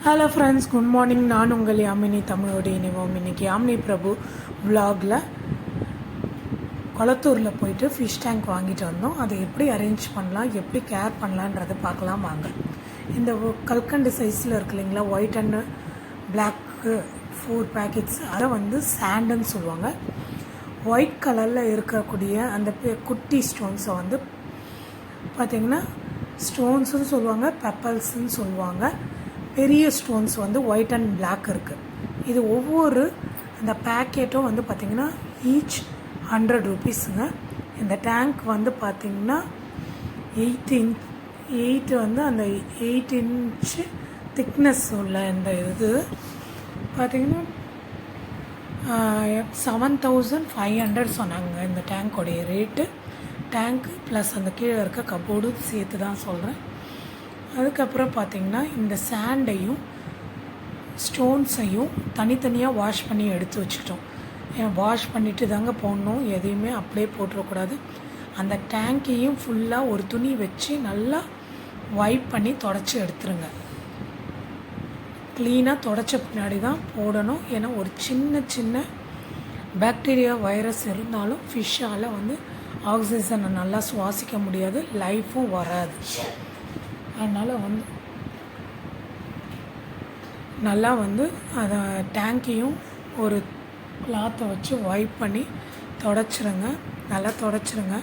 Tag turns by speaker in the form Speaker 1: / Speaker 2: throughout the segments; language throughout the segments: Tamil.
Speaker 1: Hello friends, good morning. நான் உங்கள் யாமினி தமிழோடு இணைவோம். இன்றைக்கி யாமினி பிரபு விலாகில் கொளத்தூரில் போயிட்டு ஃபிஷ் டேங்க் வாங்கிட்டு வந்தோம். அதை எப்படி அரேஞ்ச் பண்ணலாம், எப்படி கேர் பண்ணலான்றதை பார்க்கலாம் வாங்க. இந்த கல்கண்டு சைஸில் இருக்கு இல்லைங்களா, ஒயிட் அண்டு பிளாக்கு 4 பேக்கெட்ஸ், அதை வந்து சாண்டுன்னு சொல்லுவாங்க. ஒயிட் கலரில் இருக்கக்கூடிய அந்த குட்டி ஸ்டோன்ஸை வந்து பார்த்திங்கன்னா ஸ்டோன்ஸுன்னு சொல்லுவாங்க, பெப்பல்ஸ்ன்னு சொல்லுவாங்க. பெரிய ஸ்டோன்ஸ் வந்து ஒயிட் அண்ட் பிளாக் இருக்குது. இது ஒவ்வொரு அந்த பேக்கெட்டும் வந்து பார்த்திங்கன்னா ஈச் 100 ரூபீஸுங்க. இந்த டேங்க் வந்து பார்த்திங்கன்னா 8 வந்து அந்த 8 இன்ச்சு திக்னஸ் உள்ள இந்த இது பார்த்திங்கன்னா 7500 சொன்னாங்க இந்த டேங்க்கோடைய ரேட்டு. டேங்க்கு ப்ளஸ் அந்த கீழே இருக்க கப்போர்டு சேர்த்து தான் சொல்கிறேன். அதுக்கப்புறம் பார்த்திங்கன்னா இந்த சாண்டையும் ஸ்டோன்ஸையும் தனித்தனியாக வாஷ் பண்ணி எடுத்து வச்சுக்கிட்டோம். வாஷ் பண்ணிவிட்டு தாங்க போடணும், எதையுமே அப்படியே போட்டுறக்கூடாது. அந்த டேங்கையும் ஃபுல்லாக ஒரு துணி வச்சு நல்லா வைப் பண்ணி தொடச்சி எடுத்துருங்க. க்ளீனாக தொடச்ச பின்னாடி தான் போடணும். ஏன்னா ஒரு சின்ன பாக்டீரியா வைரஸ் இருந்தாலும் ஃபிஷ்ஷால் வந்து ஆக்சிஜனை நல்லா சுவாசிக்க முடியாது, லைஃப்பும் வராது. அதனால் வந்து நல்லா வந்து அதை டேங்கையும் ஒரு கிளாத்தை வச்சு வைப் பண்ணி தொடச்சிருங்க. நல்லா தொடச்சிருங்க.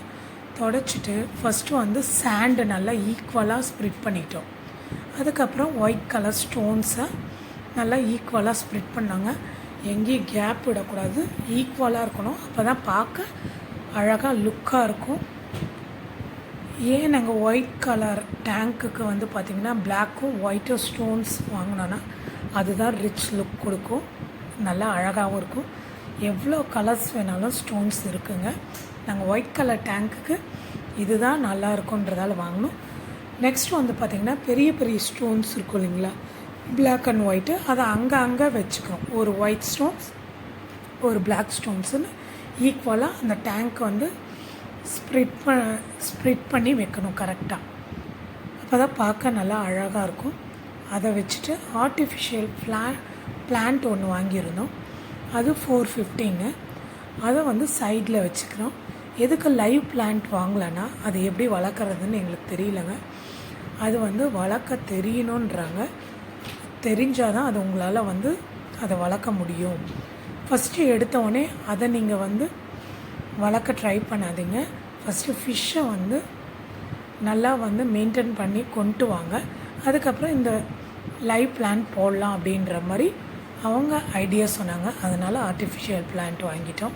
Speaker 1: தொடச்சிட்டு ஃபஸ்ட்டு வந்து சாண்டு நல்லா ஈக்குவலாக ஸ்ப்ரிட் பண்ணிட்டோம். அதுக்கப்புறம் ஒயிட் கலர் ஸ்டோன்ஸை நல்லா ஈக்குவலாக ஸ்ப்ரிட் பண்ணாங்க. எங்கேயும் கேப் விடக்கூடாது, ஈக்குவலாக இருக்கணும். அப்போ தான் பார்க்க அழகாக லுக்காக இருக்கும். ஏன் நாங்கள் ஒயிட் கலர் டேங்க்குக்கு வந்து பார்த்திங்கன்னா பிளாக்கும் ஒயிட்டும் ஸ்டோன்ஸ் வாங்கினோன்னா அதுதான் ரிச் லுக் கொடுக்கும், நல்லா அழகாகவும் இருக்கும். எவ்வளோ கலர்ஸ் வேணாலும் ஸ்டோன்ஸ் இருக்குங்க. நாங்கள் ஒயிட் கலர் டேங்க்குக்கு இதுதான் நல்லா இருக்குன்றதால வாங்கினோம். நெக்ஸ்ட்டு வந்து பார்த்திங்கன்னா பெரிய ஸ்டோன்ஸ் இருக்கும் இல்லைங்களா, பிளாக் அண்ட் ஒயிட்டு, அதை அங்கே வச்சுக்கிறோம். ஒரு ஒயிட் ஸ்டோன்ஸ் ஒரு பிளாக் ஸ்டோன்ஸுன்னு ஈக்குவலாக அந்த டேங்க் வந்து ஸ்ப்ரிட் பண்ணி வைக்கணும் கரெக்டாக. அப்போ தான் பார்க்க நல்லா அழகாக இருக்கும். அதை வச்சுட்டு ஆர்டிஃபிஷியல் பிளான்ட் ஒன்று வாங்கியிருந்தோம். அது 450ங்க. அதை வந்து சைடில் வச்சுக்கிறோம். எதுக்கு லைவ் பிளான்ட் வாங்கலைன்னா அது எப்படி வளர்க்குறதுன்னு எங்களுக்கு தெரியலங்க. அது வந்து வளர்க்க தெரியணுன்றாங்க. தெரிஞ்சால் தான் அது உங்களால் வந்து அதை வளர்க்க முடியும். ஃபஸ்ட்டு எடுத்தோடனே அதை நீங்கள் வந்து வளர்க்க ட்ரை பண்ணாதீங்க. ஃபஸ்ட்டு ஃபிஷ்ஷை வந்து நல்லா வந்து மெயின்டைன் பண்ணி கொண்டு வாங்க. அதுக்கப்புறம் இந்த லைவ் பிளான்ட் போடலாம் அப்படின்ற மாதிரி அவங்க ஐடியா சொன்னாங்க. அதனால் ஆர்டிஃபிஷியல் பிளான்ட் வாங்கிட்டோம்.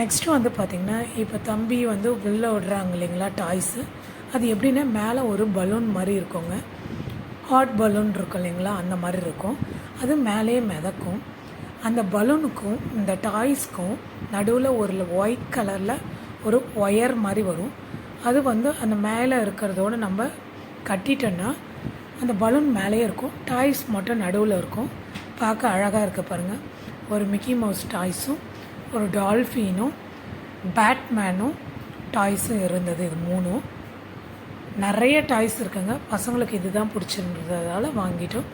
Speaker 1: நெக்ஸ்ட்டு வந்து பார்த்திங்கன்னா இப்போ தம்பி வந்து உள்ளே விடுறாங்க இல்லைங்களா டாய்ஸு, அது எப்படின்னா மேலே ஒரு பலூன் மாதிரி இருக்குங்க, ஹாட் பலூன் இருக்கும் இல்லைங்களா, அந்த மாதிரி இருக்கும். அது மேலேயே மிதக்கும். அந்த பலூனுக்கும் இந்த டாய்ஸ்க்கும் நடுவில் ஒரு ஒயிட் கலரில் ஒரு ஒயர் மாதிரி வரும். அது வந்து அந்த மேலே இருக்கிறதோடு நம்ம கட்டிட்டோன்னா அந்த பலூன் மேலேயே இருக்கும், டாய்ஸ் மட்டும் நடுவில் இருக்கும். பார்க்க அழகாக இருக்க பாருங்கள். ஒரு மிக்கி மவுஸ் டாய்ஸும் ஒரு டால்ஃபினும் பேட்மேனும் டாய்ஸும் இருந்தது. இது 3 நிறைய டாய்ஸ் இருக்குங்க. பசங்களுக்கு இது தான் பிடிச்சிருந்ததால் வாங்கிட்டோம்.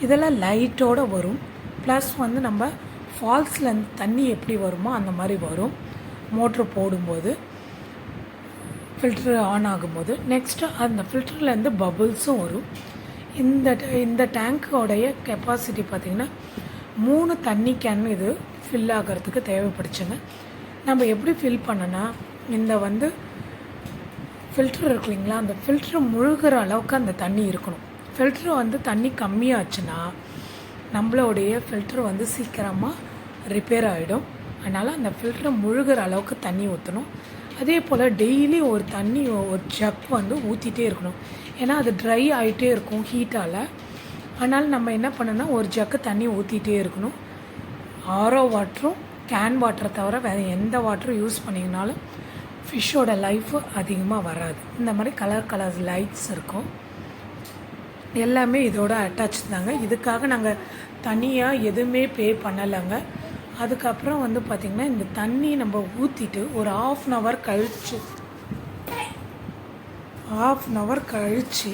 Speaker 1: இதெல்லாம் லைட்டோடு வரும். ப்ளஸ் வந்து நம்ம ஃபால்ஸ்லேருந்து தண்ணி எப்படி வருமோ அந்த மாதிரி வரும் மோட்ரு போடும்போது, ஃபில்ட்ரு ஆன் ஆகும்போது. நெக்ஸ்ட்டு அந்த ஃபில்டர்லேருந்து பபுள்ஸும் வரும். இந்த டேங்க்கோடைய கெப்பாசிட்டி பார்த்திங்கன்னா 3 தண்ணி கேன் இது ஃபில் ஆகிறதுக்கு தேவைப்படுச்சுங்க. நம்ம எப்படி ஃபில் பண்ணோன்னா, இந்த வந்து ஃபில்ட்ரு இருக்கு இல்லைங்களா, அந்த ஃபில்ட்ரு முழுகிற அளவுக்கு அந்த தண்ணி இருக்கணும். ஃபில்ட்ரு வந்து தண்ணி கம்மியாச்சுன்னா நம்மளுடைய ஃபில்ட்ரு வந்து சீக்கிரமாக ரிப்பேர் ஆகிடும். அதனால் அந்த ஃபில்ட்ரு முழுகிற அளவுக்கு தண்ணி ஊற்றணும். அதே போல் டெய்லி ஒரு ஜக் வந்து ஊற்றிட்டே இருக்கணும். ஏன்னா அது ட்ரை ஆகிட்டே இருக்கும் ஹீட்டால். அதனால் நம்ம என்ன பண்ணோன்னா ஒரு ஜக்கு தண்ணி ஊற்றிட்டே இருக்கணும். ஆரோ வாட்டரும் கேன் வாட்டரை தவிர வேறு எந்த வாட்டரும் யூஸ் பண்ணிங்கனாலும் ஃபிஷ்ஷோட லைஃபு அதிகமாக வராது. இந்த மாதிரி கலர் லைட்ஸ் இருக்கும். எல்லாமே இதோட அட்டாச் தாங்க. இதுக்காக நாங்கள் தனியாக எதுவுமே பே பண்ணலைங்க. அதுக்கப்புறம் வந்து பார்த்திங்கன்னா இந்த தண்ணி நம்ம ஊற்றிட்டு ஒரு ½ hour கழிச்சு 1/2 கழித்து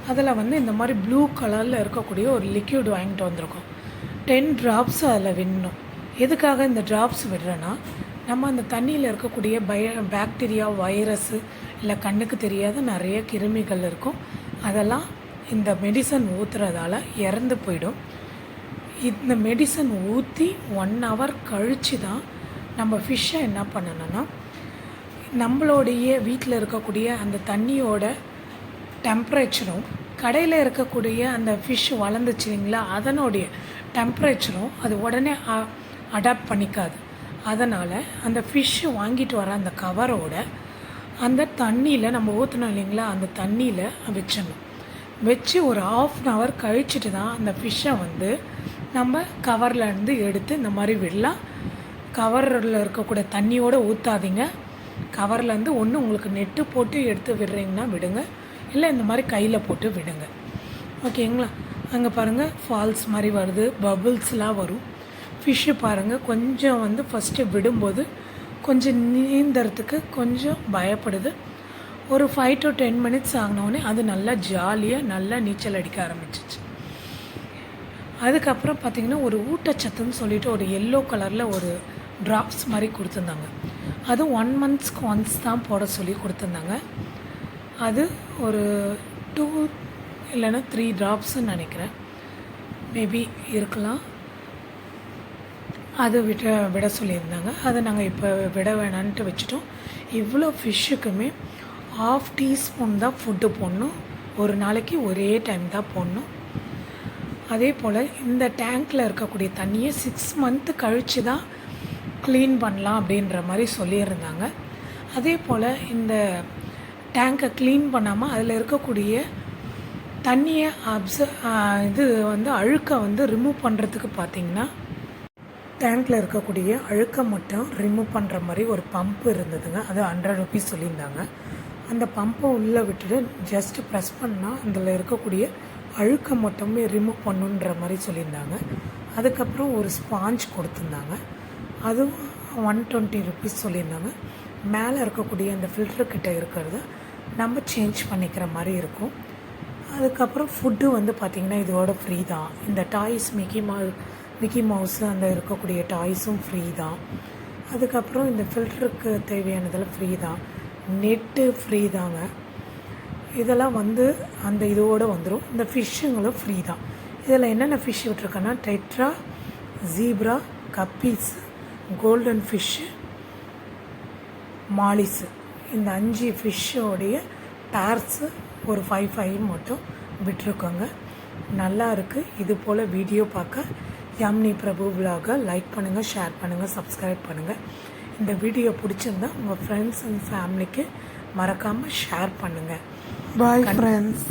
Speaker 1: அதில் வந்து இந்த மாதிரி ப்ளூ கலரில் இருக்கக்கூடிய ஒரு லிக்யூட் வாங்கிட்டு வந்திருக்கோம். 10 ட்ராப்ஸ் அதில் விடணும். எதுக்காக இந்த ட்ராப்ஸ் விடுறேன்னா, நம்ம அந்த தண்ணியில் இருக்கக்கூடிய பாக்டீரியா, வைரஸ்ஸு, இல்லை கண்ணுக்கு தெரியாத நிறைய கிருமிகள் இருக்கும். அதெல்லாம் இந்த மெடிசன் ஊற்றுறதால இறந்து போயிடும். இந்த மெடிசன் ஊற்றி 1 hour கழித்து தான் நம்ம ஃபிஷ்ஷை என்ன பண்ணணும்னா, நம்மளுடைய வீட்டில் இருக்கக்கூடிய அந்த தண்ணியோட டெம்ப்ரேச்சரும் கடையில் இருக்கக்கூடிய அந்த ஃபிஷ் வளர்ந்துச்சு இல்லைங்களா, அதனுடைய டெம்ப்ரேச்சரும் அது உடனே அடாப்ட் பண்ணிக்காது. அதனால் அந்த ஃபிஷ்ஷு வாங்கிட்டு வர அந்த கவரோட அந்த தண்ணியில் நம்ம ஊற்றணும் இல்லைங்களா, அந்த தண்ணியில் வச்சிடணும். வச்சு ஒரு 1/2 hour கழிச்சிட்டு தான் அந்த ஃபிஷ்ஷை வந்து நம்ம கவர்லேருந்து எடுத்து இந்த மாதிரி விடலாம். கவரில் இருக்கக்கூடிய தண்ணியோடு ஊற்றாதீங்க. கவர்லேருந்து ஒன்று உங்களுக்கு நெட்டு போட்டு எடுத்து விடுறீங்கன்னா விடுங்க, இல்லை இந்த மாதிரி கையில் போட்டு விடுங்க. ஓகேங்களா? அங்கே பாருங்கள் ஃபால்ஸ் மாதிரி வருது, பபுள்ஸ்லாம் வரும். ஃபிஷ்ஷு பாருங்கள் கொஞ்சம் வந்து ஃபஸ்ட்டு விடும்போது கொஞ்சம் நீந்தறதுக்கு கொஞ்சம் பயப்படுது. ஒரு 5 to 10 minutes ஆகினோடனே அது நல்லா ஜாலியாக நல்லா நீச்சல் அடிக்க ஆரம்பிச்சிச்சு. அதுக்கப்புறம் பார்த்திங்கன்னா ஒரு ஊட்டச்சத்துன்னு சொல்லிட்டு ஒரு எல்லோ கலரில் ஒரு ட்ராப்ஸ் மாதிரி கொடுத்துருந்தாங்க. அது 1 month ஒன்ஸ் தான் போட சொல்லி கொடுத்துருந்தாங்க. அது ஒரு 2 இல்லைன்னா 3 ட்ராப்ஸ்ன்னு நினைக்கிறேன், மேபி இருக்கலாம். அது விட சொல்லியிருந்தாங்க. அதை நாங்கள் இப்போ விட வேணான்ட்டு வச்சுட்டோம். இவ்வளோ ஃபிஷ்ஷுக்குமே 1/2 teaspoon தான் ஃபுட்டு போடணும். ஒரு நாளைக்கு ஒரே டைம் தான் போடணும். அதே போல் இந்த டேங்க்கில் இருக்கக்கூடிய தண்ணியை 6 month கழித்து தான் க்ளீன் பண்ணலாம் அப்படின்ற மாதிரி சொல்லியிருந்தாங்க. அதே போல் இந்த டேங்கை க்ளீன் பண்ணாமல் அதில் இருக்கக்கூடிய தண்ணியை இது வந்து அழுக்கை வந்து ரிமூவ் பண்ணுறதுக்கு பார்த்திங்கன்னா, டேங்க்கில் இருக்கக்கூடிய அழுக்கை மட்டும் ரிமூவ் பண்ணுற மாதிரி ஒரு பம்ப்பு இருந்ததுங்க. அது 100 rupees சொல்லியிருந்தாங்க. அந்த பம்பை உள்ளே விட்டுட்டு ஜஸ்ட்டு ப்ரெஸ் பண்ணால் அதில் இருக்கக்கூடிய அழுக்கை மட்டுமே ரிமூவ் பண்ணுன்ற மாதிரி சொல்லியிருந்தாங்க. அதுக்கப்புறம் ஒரு ஸ்பாஞ்ச் கொடுத்துருந்தாங்க. அதுவும் 120 rupees சொல்லியிருந்தாங்க. மேலே இருக்கக்கூடிய அந்த ஃபில்டர்கிட்ட இருக்கிறத நம்ம சேஞ்ச் பண்ணிக்கிற மாதிரி இருக்கும். அதுக்கப்புறம் ஃபுட்டு வந்து பார்த்திங்கன்னா இதோட ஃப்ரீ தான். இந்த டாய்ஸ் மிக்கி மவுஸு அந்த இருக்கக்கூடிய டாய்ஸும் ஃப்ரீ தான். அதுக்கப்புறம் இந்த ஃபில்டருக்கு தேவையானதெல்லாம் ஃப்ரீ தான். நெட்டு ஃப்ரீ தாங்க. இதெல்லாம் வந்து அந்த இதோடு வந்துடும். இந்த ஃபிஷ்ஷுங்களும் ஃப்ரீ தான். இதில் என்னென்ன ஃபிஷ் விட்டுருக்கேன்னா, tetra, zebra, guppies, golden fish, mollies, இந்த 5 ஃபிஷ்ஷோடைய பேர்ஸு ஒரு 5 மட்டும் விட்டுருக்கோங்க. நல்லா இருக்குது. இது போல் வீடியோ பார்க்க யாமினி பிரபு விலாகை லைக் பண்ணுங்கள், ஷேர் பண்ணுங்கள், சப்ஸ்கிரைப் பண்ணுங்கள். இந்த வீடியோ பிடிச்சிருந்தா உங்கள் ஃப்ரெண்ட்ஸ் அண்ட் ஃபேமிலிக்கு மறக்காமல் ஷேர் பண்ணுங்கள். Bye friends.